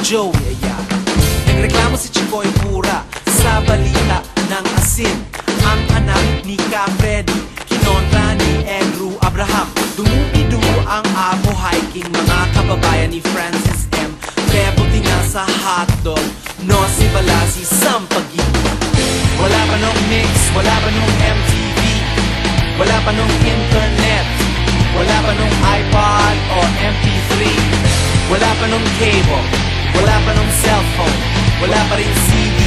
Joey Ayala. Nagreklamo si Chicoy Pura sa balita ng asin. Ang anak ni Ka Freddy kinontra ni Andrew Abraham. Dumubi-dumo ang abo hiking, mga kababayan ni Francis M. Pebote nga sa hotdog, no si Balasi Sampagin. Wala pa nung mix, wala pa nung MTV, wala pa nung internet, wala pa nung iPod o MP3, wala pa nung cable, wala pa nung cellphone, wala pa rin CD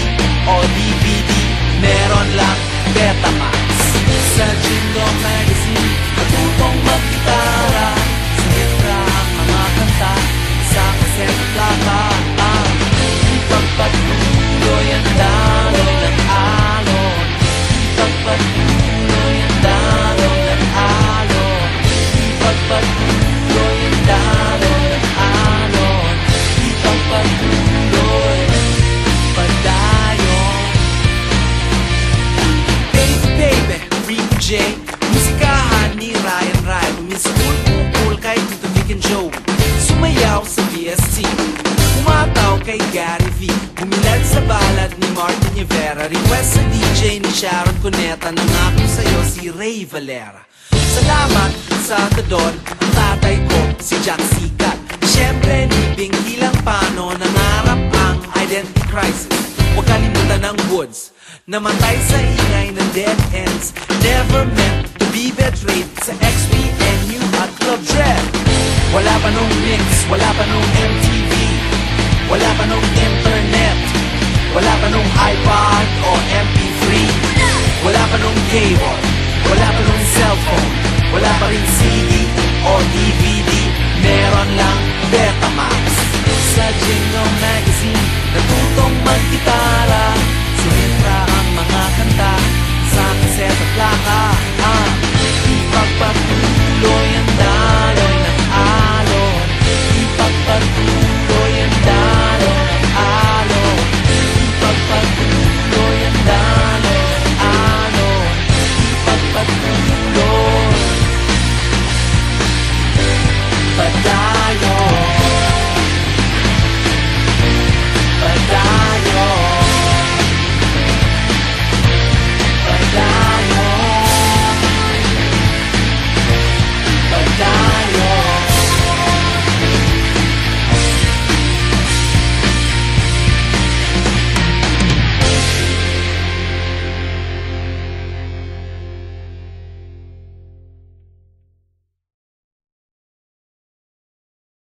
o DVD, meron lang Betamax. Sa Jingo Magazine, natutong mag-gitara, sa letra ang mga kanta, sa kaset plaka ang ipagpatuloy ang daloy ng alon, ipagpatuloy ang daloy ng alon, ipagpatuloy ang daloy ng alon, ipagpatuloy padayon. Baby, baby, Rico J, musikahan ni Ryan Rai, umiskul kukul kay Tito Vic and Joe, sumayaw sa BST, umataw kay Gary V, bumilad sa balad ni Martin Rivera, request sa DJ ni Sharon Cuneta, nangako sa'yo si Ray Valera. Salamat sa Tadon, ang tatay ko si Jack Sikat. Siyempre ni Bingi lang Pano, nangarap ang identity crisis. Huwag kalimutan ng Woods, namatay sa ingay ng dead ends, never meant to be betrayed sa XPNU at Club Dread. Wala pa nung mix, wala pa nung MTV, wala pa nung internet, wala pa nung iPod o MP3.